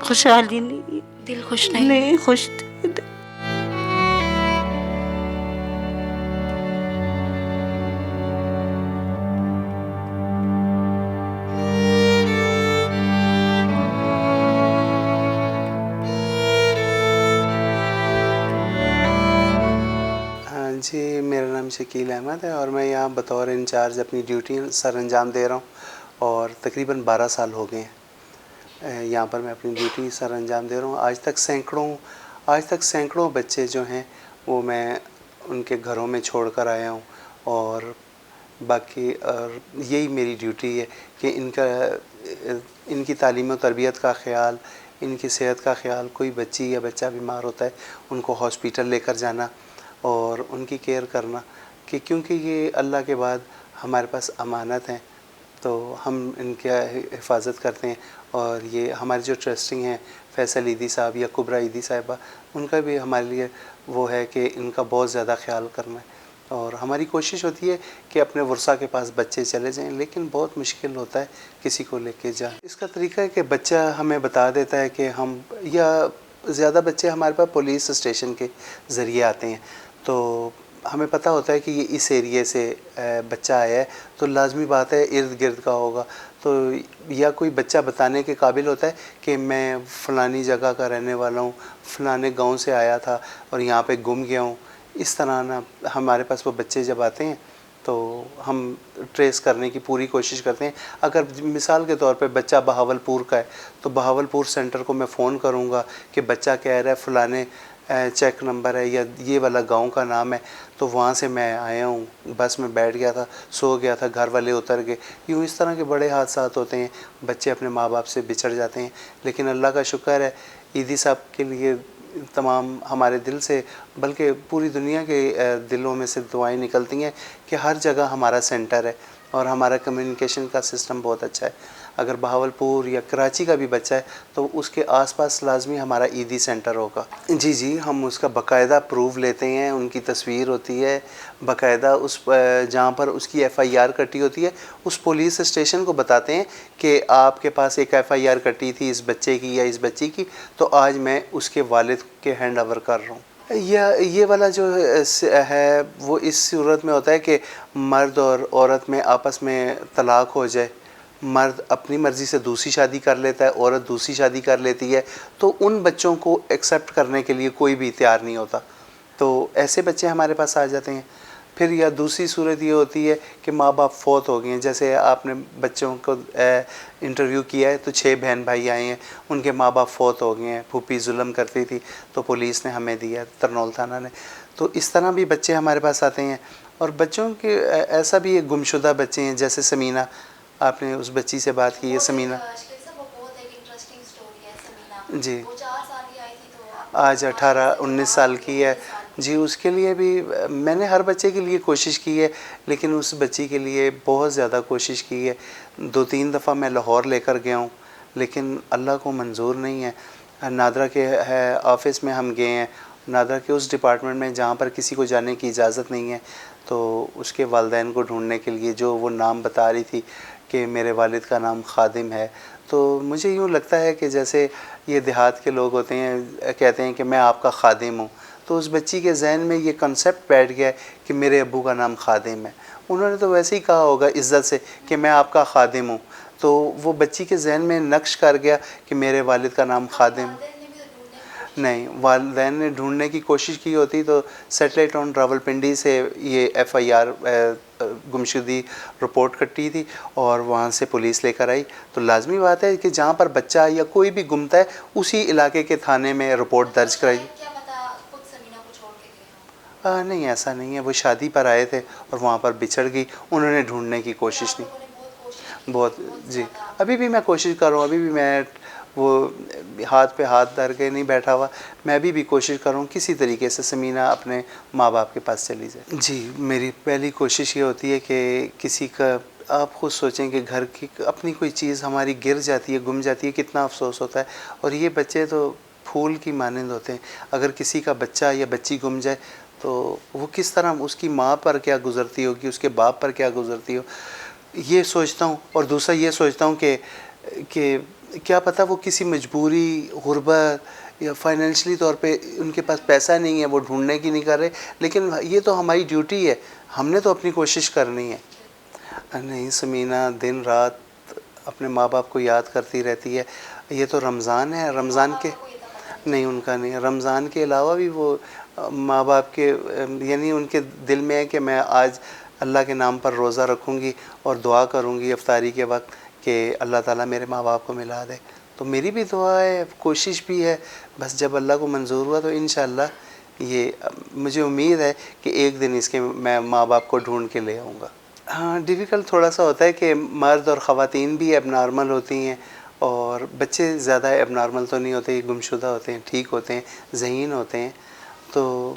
خوشحالی نہیں، دل خوش نہیں؟ نہیں خوش۔ جی میرا نام شکیل احمد ہے اور میں یہاں بطور انچارج اپنی ڈیوٹی سر انجام دے رہا ہوں اور تقریباً 12 سال ہو گئے ہیں یہاں پر میں اپنی ڈیوٹی سر انجام دے رہا ہوں۔ آج تک سینکڑوں بچے جو ہیں وہ میں ان کے گھروں میں چھوڑ کر آیا ہوں، اور باقی یہی میری ڈیوٹی ہے کہ ان کی تعلیم و تربیت کا خیال، ان کی صحت کا خیال، کوئی بچی یا بچہ بیمار ہوتا ہے ان کو ہاسپیٹل لے کر جانا اور ان کی کیئر کرنا، کہ کیونکہ یہ اللہ کے بعد ہمارے پاس امانت ہیں تو ہم ان کی حفاظت کرتے ہیں۔ اور یہ ہمارے جو ٹرسٹنگ ہیں فیصل عیدی صاحب یا کبریٰ عیدی صاحبہ، ان کا بھی ہمارے لیے وہ ہے کہ ان کا بہت زیادہ خیال کرنا ہے، اور ہماری کوشش ہوتی ہے کہ اپنے ورثاء کے پاس بچے چلے جائیں، لیکن بہت مشکل ہوتا ہے کسی کو لے کے جائیں۔ اس کا طریقہ ہے کہ بچہ ہمیں بتا دیتا ہے کہ ہم، یا زیادہ بچے ہمارے پاس پولیس اسٹیشن کے ذریعے آتے ہیں، تو ہمیں پتہ ہوتا ہے کہ یہ اس ایریے سے بچہ آیا ہے، تو لازمی بات ہے ارد گرد کا ہوگا، تو یا کوئی بچہ بتانے کے قابل ہوتا ہے کہ میں فلانی جگہ کا رہنے والا ہوں، فلانے گاؤں سے آیا تھا اور یہاں پہ گم گیا ہوں۔ اس طرح نا ہمارے پاس وہ بچے جب آتے ہیں تو ہم ٹریس کرنے کی پوری کوشش کرتے ہیں۔ اگر مثال کے طور پہ بچہ بہاولپور کا ہے تو بہاولپور سینٹر کو میں فون کروں گا کہ بچہ کہہ رہا ہے فلانے چیک نمبر ہے یا یہ والا گاؤں کا نام ہے، تو وہاں سے میں آیا ہوں، بس میں بیٹھ گیا تھا، سو گیا تھا، گھر والے اتر گئے۔ یوں اس طرح کے بڑے حادثات ہوتے ہیں، بچے اپنے ماں باپ سے بچھڑ جاتے ہیں، لیکن اللہ کا شکر ہے عیدی صاحب کے لیے تمام ہمارے دل سے، بلکہ پوری دنیا کے دلوں میں سے دعائیں نکلتی ہیں کہ ہر جگہ ہمارا سینٹر ہے اور ہمارا کمیونیکیشن کا سسٹم بہت اچھا ہے۔ اگر بہاولپور یا کراچی کا بھی بچہ ہے تو اس کے آس پاس لازمی ہمارا عیدی سینٹر ہوگا۔ جی ہم اس کا باقاعدہ پروف لیتے ہیں، ان کی تصویر ہوتی ہے باقاعدہ، اس جہاں پر اس کی ایف آئی آر کٹی ہوتی ہے اس پولیس اسٹیشن کو بتاتے ہیں کہ آپ کے پاس ایک ایف آئی آر کٹی تھی اس بچے کی یا اس بچی کی، تو آج میں اس کے والد کے ہینڈ اوور کر رہا ہوں۔ یہ والا جو ہے وہ اس صورت میں ہوتا ہے کہ مرد اور عورت میں آپس میں طلاق ہو جائے، مرد اپنی مرضی سے دوسری شادی کر لیتا ہے، عورت دوسری شادی کر لیتی ہے، تو ان بچوں کو ایکسیپٹ کرنے کے لیے کوئی بھی تیار نہیں ہوتا، تو ایسے بچے ہمارے پاس آ جاتے ہیں۔ پھر یا دوسری صورت یہ ہوتی ہے کہ ماں باپ فوت ہو گئے ہیں، جیسے آپ نے بچوں کو انٹرویو کیا ہے تو 6 بہن بھائی آئے ہیں، ان کے ماں باپ فوت ہو گئے ہیں، پھوپھی ظلم کرتی تھی تو پولیس نے ہمیں دیا، ترنول تھانہ نے، تو اس طرح بھی بچے ہمارے پاس آتے ہیں۔ اور بچوں کے ایسا بھی ہے گمشدہ بچے ہیں، جیسے سمینہ، آپ نے اس بچی سے بات کی ہے سمینہ، جی آج 18-19 سال کی ہے جی۔ اس کے لیے بھی میں نے ہر بچے کے لیے کوشش کی ہے، لیکن اس بچی کے لیے بہت زیادہ کوشش کی ہے۔ 2-3 دفعہ میں لاہور لے کر گیا ہوں، لیکن اللہ کو منظور نہیں ہے۔ نادرا کے آفس میں ہم گئے ہیں، نادرا کے اس ڈپارٹمنٹ میں جہاں پر کسی کو جانے کی اجازت نہیں ہے، تو اس کے والدین کو ڈھونڈنے کے لیے جو وہ نام بتا رہی تھی کہ میرے والد کا نام خادم ہے، تو مجھے یوں لگتا ہے کہ جیسے یہ دیہات کے لوگ ہوتے ہیں، کہتے ہیں کہ میں آپ کا خادم ہوں، تو اس بچی کے ذہن میں یہ کنسیپٹ بیٹھ گیا ہے کہ میرے ابو کا نام خادم ہے۔ انہوں نے تو ویسے ہی کہا ہوگا عزت سے کہ میں آپ کا خادم ہوں، تو وہ بچی کے ذہن میں نقش کر گیا کہ میرے والد کا نام خادم۔ نہیں، والدین نے ڈھونڈنے کی کوشش کی ہوتی تو سیٹلائٹ آن راولپنڈی سے یہ ایف آئی آر گمشدگی رپورٹ کٹی تھی اور وہاں سے پولیس لے کر آئی، تو لازمی بات ہے کہ جہاں پر بچہ یا کوئی بھی گمتا ہے اسی علاقے کے تھانے میں رپورٹ درج کرائی۔ نہیں ایسا نہیں ہے، وہ شادی پر آئے تھے اور وہاں پر بچھڑ گئی، انہوں نے ڈھونڈنے کی کوشش نہیں، بہت جی۔ ابھی بھی میں کوشش کر رہا ہوں، ابھی بھی میں وہ ہاتھ پہ ہاتھ دھر کے نہیں بیٹھا ہوا، میں ابھی بھی کوشش کر رہا ہوں کسی طریقے سے سمینہ اپنے ماں باپ کے پاس چلی جائے۔ جی میری پہلی کوشش یہ ہوتی ہے کہ کسی کا، آپ خود سوچیں کہ گھر کی اپنی کوئی چیز ہماری گر جاتی ہے، گم جاتی ہے، کتنا افسوس ہوتا ہے، اور یہ بچے تو پھول کی مانند ہوتے ہیں، اگر کسی کا بچہ یا بچی گم جائے تو وہ کس طرح اس کی ماں پر کیا گزرتی ہوگی، اس کے باپ پر کیا گزرتی ہو، یہ سوچتا ہوں۔ اور دوسرا یہ سوچتا ہوں کہ کیا پتہ وہ کسی مجبوری، غربت یا فائنینشلی طور پہ ان کے پاس پیسہ نہیں ہے، وہ ڈھونڈنے کی نہیں کر رہے، لیکن یہ تو ہماری ڈیوٹی ہے، ہم نے تو اپنی کوشش کرنی ہے۔ نہیں، سمینہ دن رات اپنے ماں باپ کو یاد کرتی رہتی ہے۔ یہ تو رمضان ہے، رمضان کے نہیں، ان کا نہیں، رمضان کے علاوہ بھی وہ ماں باپ کے یعنی ان کے دل میں ہے کہ میں آج اللہ کے نام پر روزہ رکھوں گی اور دعا کروں گی افطاری کے وقت کہ اللہ تعالیٰ میرے ماں باپ کو ملا دے۔ تو میری بھی دعا ہے، کوشش بھی ہے، بس جب اللہ کو منظور ہوا تو انشاءاللہ یہ مجھے امید ہے کہ ایک دن اس کے میں ماں باپ کو ڈھونڈ کے لے آؤں گا۔ ہاں، ڈیفیکلٹ تھوڑا سا ہوتا ہے کہ مرد اور خواتین بھی اب نارمل ہوتی ہیں، اور بچے زیادہ اب نارمل تو نہیں ہوتے، گمشدہ ہوتے ہیں، ٹھیک ہوتے ہیں، ذہین ہوتے ہیں، تو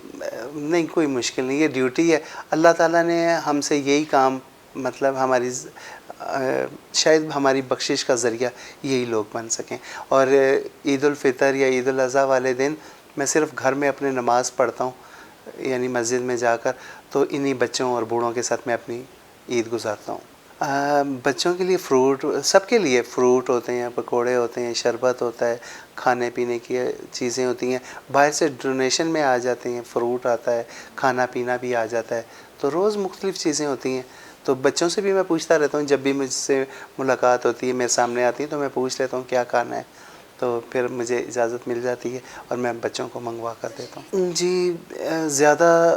نہیں کوئی مشکل نہیں، یہ ڈیوٹی ہے۔ اللہ تعالیٰ نے ہم سے یہی کام، مطلب ہماری شاید ہماری بخشش کا ذریعہ یہی لوگ بن سکیں۔ اور عید الفطر یا عید الاضحیٰ والے دن میں صرف گھر میں اپنے نماز پڑھتا ہوں، یعنی مسجد میں جا کر، تو انہی بچوں اور بوڑھوں کے ساتھ میں اپنی عید گزارتا ہوں۔ بچوں کے لیے فروٹ، سب کے لیے فروٹ ہوتے ہیں، پکوڑے ہوتے ہیں، شربت ہوتا ہے، کھانے پینے کی چیزیں ہوتی ہیں، باہر سے ڈونیشن میں آ جاتے ہیں، فروٹ آتا ہے، کھانا پینا بھی آ جاتا ہے، تو روز مختلف چیزیں ہوتی ہیں۔ تو بچوں سے بھی میں پوچھتا رہتا ہوں، جب بھی مجھ سے ملاقات ہوتی ہے، میرے سامنے آتی ہے تو میں پوچھ لیتا ہوں کیا کھانا ہے، تو پھر مجھے اجازت مل جاتی ہے اور میں بچوں کو منگوا کر دیتا ہوں۔ جی، زیادہ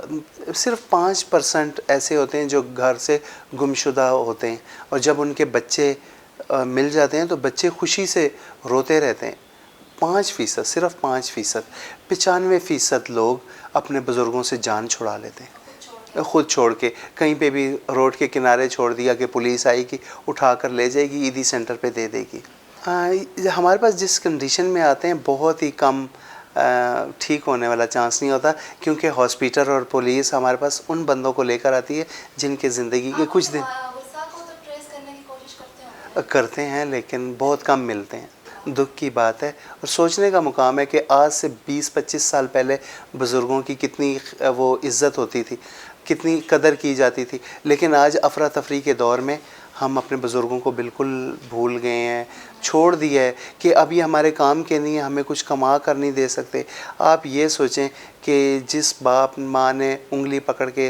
صرف 5% ایسے ہوتے ہیں جو گھر سے گمشدہ ہوتے ہیں، اور جب ان کے بچے مل جاتے ہیں تو بچے خوشی سے روتے رہتے ہیں۔ 5%، صرف 5%، 95% لوگ اپنے بزرگوں سے جان چھڑا لیتے ہیں، خود چھوڑ کے، کہیں پہ بھی روڈ کے کنارے چھوڑ دیا کہ پولیس آئے گی، اٹھا کر لے جائے گی، عیدی سینٹر پہ دے دے گی۔ ہمارے پاس جس کنڈیشن میں آتے ہیں بہت ہی کم ٹھیک ہونے والا چانس نہیں ہوتا، کیونکہ ہاسپیٹل اور پولیس ہمارے پاس ان بندوں کو لے کر آتی ہے جن کے زندگی کے کچھ دن کرتے ہیں، لیکن بہت کم ملتے ہیں۔ دکھ کی بات ہے، اور سوچنے کا مقام ہے کہ آج سے 20-25 سال پہلے بزرگوں کی کتنی وہ عزت ہوتی تھی، کتنی قدر کی جاتی تھی، لیکن آج افراتفری کے دور میں ہم اپنے بزرگوں کو بالکل بھول گئے ہیں، چھوڑ دیا ہے کہ اب یہ ہمارے کام کے نہیں ہیں، ہمیں کچھ کما کر نہیں دے سکتے۔ آپ یہ سوچیں کہ جس باپ ماں نے انگلی پکڑ کے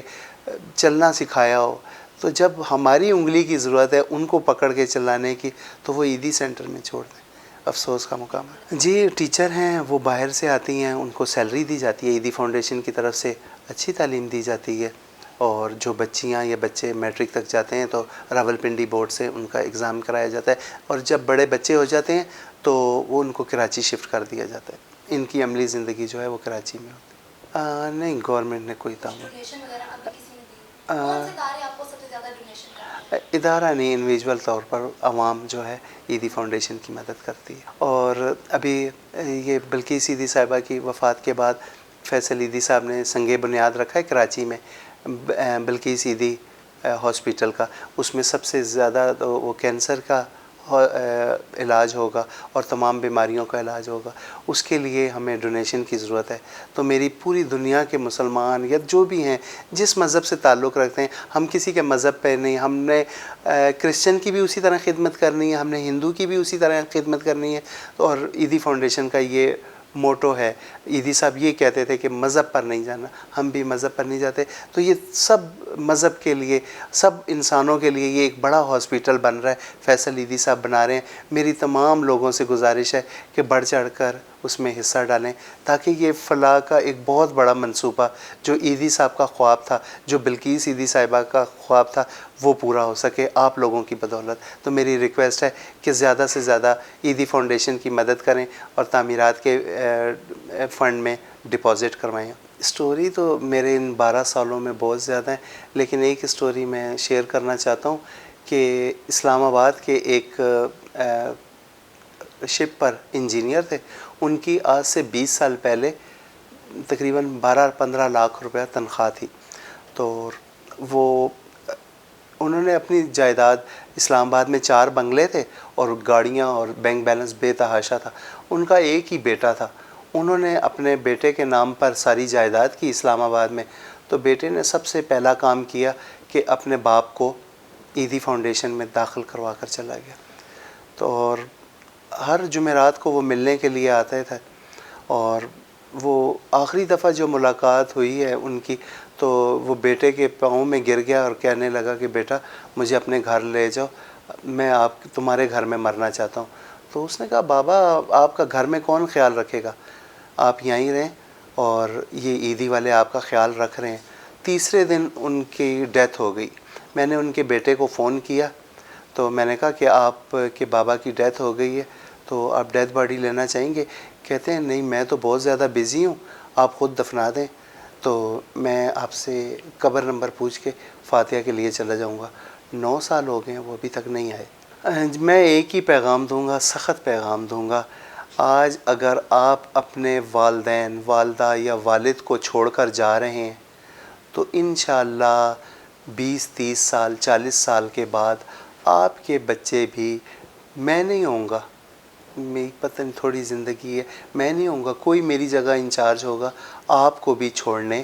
چلنا سکھایا ہو، تو جب ہماری انگلی کی ضرورت ہے ان کو پکڑ کے چلانے کی، تو وہ عیدی سینٹر میں چھوڑ دیں، افسوس کا مقام ہے۔ جی، ٹیچر ہیں، وہ باہر سے آتی ہیں، ان کو سیلری دی جاتی ہے، عیدی فاؤنڈیشن کی طرف سے اچھی تعلیم دی جاتی ہے، اور جو بچیاں یا بچے میٹرک تک جاتے ہیں تو راولپنڈی بورڈ سے ان کا ایگزام کرایا جاتا ہے، اور جب بڑے بچے ہو جاتے ہیں تو وہ ان کو کراچی شفٹ کر دیا جاتا ہے، ان کی عملی زندگی جو ہے وہ کراچی میں ہوتی ہے۔ نہیں، گورنمنٹ نے کوئی تعاون، ادارہ نہیں، انڈیویجول طور پر عوام جو ہے عیدی فاؤنڈیشن کی مدد کرتی ہے۔ اور ابھی یہ بلقیس عیدی صاحبہ کی وفات کے بعد فیصل عیدی صاحب نے سنگ بنیاد رکھا ہے کراچی میں بلقیس عیدی ہاسپیٹل کا، اس میں سب سے زیادہ وہ کینسر کا علاج ہوگا اور تمام بیماریوں کا علاج ہوگا، اس کے لیے ہمیں ڈونیشن کی ضرورت ہے۔ تو میری پوری دنیا کے مسلمان یا جو بھی ہیں جس مذہب سے تعلق رکھتے ہیں، ہم کسی کے مذہب پہ نہیں، ہم نے کرسچن کی بھی اسی طرح خدمت کرنی ہے، ہم نے ہندو کی بھی اسی طرح خدمت کرنی ہے، اور عیدی فاؤنڈیشن کا یہ موٹو ہے۔ عیدی صاحب یہ کہتے تھے کہ مذہب پر نہیں جانا، ہم بھی مذہب پر نہیں جاتے، تو یہ سب مذہب کے لیے، سب انسانوں کے لیے یہ ایک بڑا ہاسپیٹل بن رہا ہے، فیصل عیدی صاحب بنا رہے ہیں۔ میری تمام لوگوں سے گزارش ہے کہ بڑھ چڑھ کر اس میں حصہ ڈالیں، تاکہ یہ فلاح کا ایک بہت بڑا منصوبہ جو عیدی صاحب کا خواب تھا، جو بلقیس عیدی صاحبہ کا خواب تھا، وہ پورا ہو سکے آپ لوگوں کی بدولت۔ تو میری ریکویسٹ ہے کہ زیادہ سے زیادہ عیدی فاؤنڈیشن کی مدد کریں اور تعمیرات کے فنڈ میں ڈپازٹ کروائیں۔ اسٹوری تو میرے ان 12 سالوں میں بہت زیادہ ہیں، لیکن ایک اسٹوری میں شیئر کرنا چاہتا ہوں کہ اسلام آباد کے ایک شپ پر انجینئر تھے، ان کی آج سے 20 سال پہلے تقریباً 12-15 لاکھ روپیہ تنخواہ تھی، تو وہ انہوں نے اپنی جائیداد، اسلام آباد میں 4 بنگلے تھے اور گاڑیاں اور بینک بیلنس بے تحاشا تھا، ان کا ایک ہی بیٹا تھا، انہوں نے اپنے بیٹے کے نام پر ساری جائیداد کی اسلام آباد میں، تو بیٹے نے سب سے پہلا کام کیا کہ اپنے باپ کو عیدی فاؤنڈیشن میں داخل کروا کر چلا گیا، تو اور ہر جمعرات کو وہ ملنے کے لیے آتے تھے، اور وہ آخری دفعہ جو ملاقات ہوئی ہے ان کی، تو وہ بیٹے کے پاؤں میں گر گیا اور کہنے لگا کہ بیٹا مجھے اپنے گھر لے جاؤ، میں تمہارے گھر میں مرنا چاہتا ہوں۔ تو اس نے کہا بابا آپ کا گھر میں کون خیال رکھے گا، آپ یہیں رہیں، اور یہ عیدی والے آپ کا خیال رکھ رہے ہیں۔ تیسرے دن ان کی ڈیتھ ہو گئی۔ میں نے ان کے بیٹے کو فون کیا، تو میں نے کہا کہ آپ کے بابا کی ڈیتھ ہو گئی ہے، تو آپ ڈیتھ باڈی لینا چاہیں گے؟ کہتے ہیں نہیں میں تو بہت زیادہ بزی ہوں، آپ خود دفنا دیں، تو میں آپ سے قبر نمبر پوچھ کے فاتحہ کے لیے چلا جاؤں گا۔ 9 سال ہو گئے ہیں وہ ابھی تک نہیں آئے۔ میں ایک ہی پیغام دوں گا، سخت پیغام دوں گا، آج اگر آپ اپنے والدین، والدہ یا والد کو چھوڑ کر جا رہے ہیں تو انشاءاللہ 20-30 سال 40 سال کے بعد آپ کے بچے بھی، میں نہیں ہوں گا، میری پتہ نہیں تھوڑی زندگی ہے، میں نہیں ہوں گا، کوئی میری جگہ انچارج ہوگا، آپ کو بھی چھوڑنے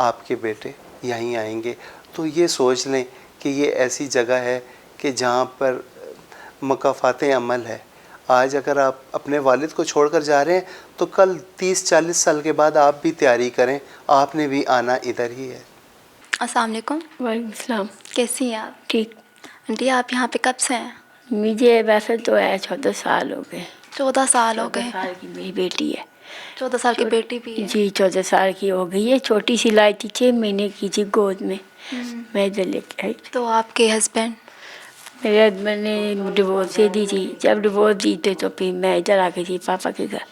آپ کے بیٹے یہیں آئیں گے۔ تو یہ سوچ لیں کہ یہ ایسی جگہ ہے کہ جہاں پر مکافات عمل ہے۔ آج اگر آپ اپنے والد کو چھوڑ کر جا رہے ہیں تو کل 30-40 سال کے بعد آپ بھی تیاری کریں، آپ نے بھی آنا ادھر ہی ہے۔ السلام علیکم۔ وعلیکم السلام۔ کیسی ہیں آپ؟ ٹھیک۔ آنٹی آپ یہاں پہ کب سے ہیں؟ مجھے ویسے تو ہے 14 سال ہو گئے۔ 14 سال ہو 14 گئے؟ سال کی میری بیٹی ہے۔ 14 سال کی بیٹی بھی ہے؟ جی 14 سال کی ہو گئی ہے، چھوٹی سی لائی تھی 6 مہینے کی تھی گود میں، میں ادھر لے کے آئی تھی۔ تو آپ کے ہسبینڈ؟ میرے ہسبینڈ نے ڈیورس دے دی تھی، جب ڈیورس دی تھی تو پھر میں ادھر آ گئی تھی پاپا کے گھر،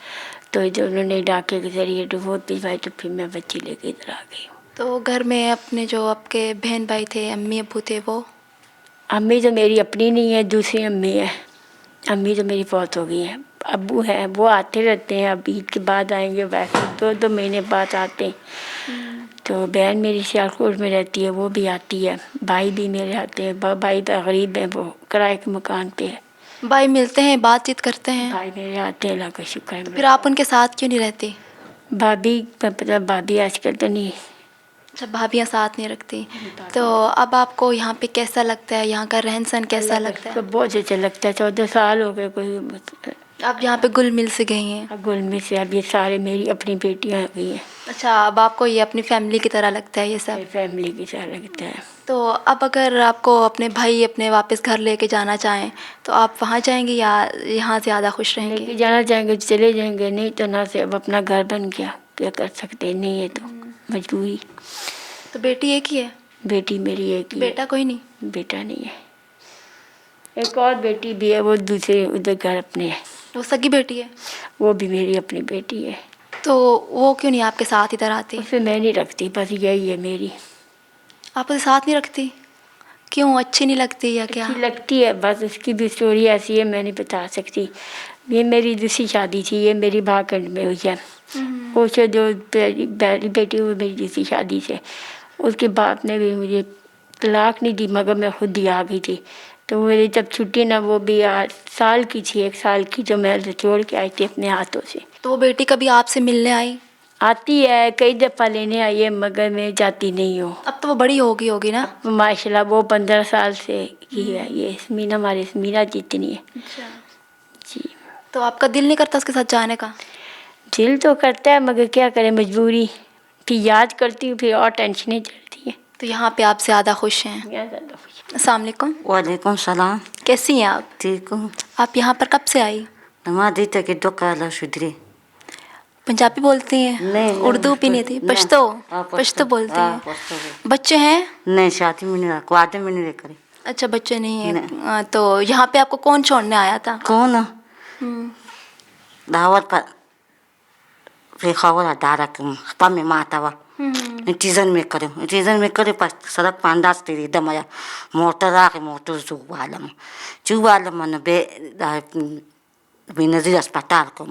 تو ادھر انہوں نے ڈاکے کے ذریعے ڈیورس بھجوائی، تو پھر میں بچی لے کے ادھر آ گئی ہوں۔ تو گھر میں اپنے جو آپ کے بہن بھائی تھے، امی ابو تھے، وہ؟ امی تو میری اپنی نہیں ہے، دوسری امی ہے، امی تو میری فوت ہو گئی ہیں۔ ابو ہیں وہ آتے رہتے ہیں، اب عید کے بعد آئیں گے، ویسے 2 مہینے بعد آتے ہیں۔ تو بہن میری سیالکوٹ میں رہتی ہے، وہ بھی آتی ہے، بھائی بھی میرے آتے ہیں، بھائی غریب ہیں، وہ کرائے کے مکان پہ ہے۔ بھائی ملتے ہیں، بات چیت کرتے ہیں؟ بھائی میرے آتے ہیں، اللہ کا شکر ہے۔ پھر آپ ان کے ساتھ کیوں نہیں رہتی؟ بھابھی آج کل تو نہیں، اچھا بھابیاں ساتھ نہیں رکھتی۔ تو اب آپ کو یہاں پہ کیسا لگتا ہے، یہاں کا رہن سہن کیسا لگتا ہے؟ بہت اچھا لگتا ہے، 14 سال ہو گئے، کوئی آپ یہاں پہ گل مل سے گئی ہیں؟ گل میں سے اب یہ سارے میری اپنی بیٹیاں ہو گئی ہیں۔ اچھا اب آپ کو یہ اپنی فیملی کی طرح لگتا ہے یہ سب؟ میری فیملی کی طرح لگتا ہے۔ تو اب اگر آپ کو اپنے بھائی اپنے واپس گھر لے کے جانا چاہیں تو آپ وہاں جائیں گے یا یہاں زیادہ خوش رہیں لے کے گے؟ جانا چاہیں گے چلے جائیں گے، نہیں تو نہ سے اب اپنا گھر بن گیا، کیا کر سکتے، نہیں ہے تو مجبوری۔ تو بیٹی ایک ہی ہے؟ بیٹی میری ایک ہی ہے، بیٹا کوئی نہیں؟ بیٹا نہیں ہے، ایک اور بیٹی بھی ہے، وہ دوسرے ادھر گھر اپنے ہے، وہ سگی بیٹی ہے؟ وہ بھی میری اپنی بیٹی ہے۔ تو وہ کیوں نہیں آپ کے ساتھ ادھر آتی؟ اسے میں نہیں رکھتی، بس یہی ہے میری۔ آپ اسے ساتھ نہیں رکھتی؟ کیوں، اچھی نہیں لگتی یا کیا؟ اچھی لگتی ہے، بس اس کی بھی اسٹوری ایسی ہے، میں نہیں بتا سکتی۔ یہ میری دوسری شادی تھی، یہ میری بھاکنڈ میں ہوئی ہے، اسے جو پہلی بیٹی وہ میری دوسری شادی سے، اس کے باپ نے بھی مجھے طلاق نہیں دی، مگر میں خود ہی آ گئی تھی، تو میری جب چھٹی نا وہ بھی 8 سال کی تھی، 1 سال کی، جو میں چھوڑ کے آئی تھی اپنے ہاتھوں سے۔ تو وہ بیٹی کبھی آپ سے ملنے آئی؟ آتی ہے، کئی دفعہ لینے آئی ہے، مگر میں جاتی نہیں ہوں۔ اب تو وہ بڑی ہوگی نا؟ ماشاء اللہ وہ 15 سال سے کی ہے، یہ اسمینا، ہماری اسمینا جتنی ہے۔ اچھا، جی تو آپ کا دل نہیں کرتا اس کے ساتھ جانے کا؟ دل تو کرتا ہے، مگر کیا کریں، مجبوری، پھر یاد کرتی ہوں، پھر اور ٹینشنیں چڑھتی ہیں۔ تو یہاں پہ آپ زیادہ خوش ہیں؟ میں زیادہ خوش۔ السلام علیکم۔ وعلیکم السلام۔ کیسی ہیں آپ؟ ٹھیک ہوں۔ آپ یہاں پر کب سے آئی؟ نمازی تک دو کالا شدری۔ پنجابی بولتی ہیں؟ نہیں اردو بھی نہیں تھی، پشتو بولتی ہیں؟ بچے ہیں؟ نہیں شادی میں نہیں، کوادے میں نہیں کرے۔ اچھا بچے نہیں ہیں۔ تو یہاں پہ آپ کو کون چھوڑنے آیا تھا؟ کون دعوت پر پھر خبر دارا پا میں ماتا وا ٹیزن میں کرے پر سڑک پانداز تیری دمایا موٹر آ کے موٹر چوب عالم نے بے نظیر اسپتال کو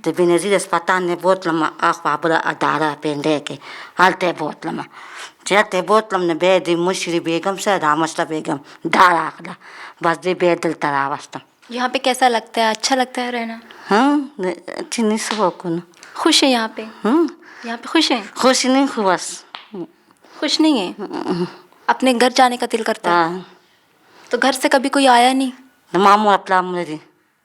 تو بے نظیر اسپتال نے بہت لمبا آخ بابرا ادارا پینڈے کے ہلتے بہت لمبا چلتے بہت لمبا بے دی مشری بیگم سے رامسلا بیگم دارا آخلا بس دے بے دل تراوستا۔ یہاں پہ کیسا لگتا ہے، اچھا لگتا ہے رہنا؟ ہاں اچھی نہیں سو کن خوش ہیں یہاں پہ؟ یہاں پہ خوش ہیں؟ خوش نہیں خوش، خوش نہیں ہیں؟ اپنے گھر جانے کا دل کرتا ہے؟ تو گھر سے کبھی کوئی آیا نہیں؟ مامو اپلا مری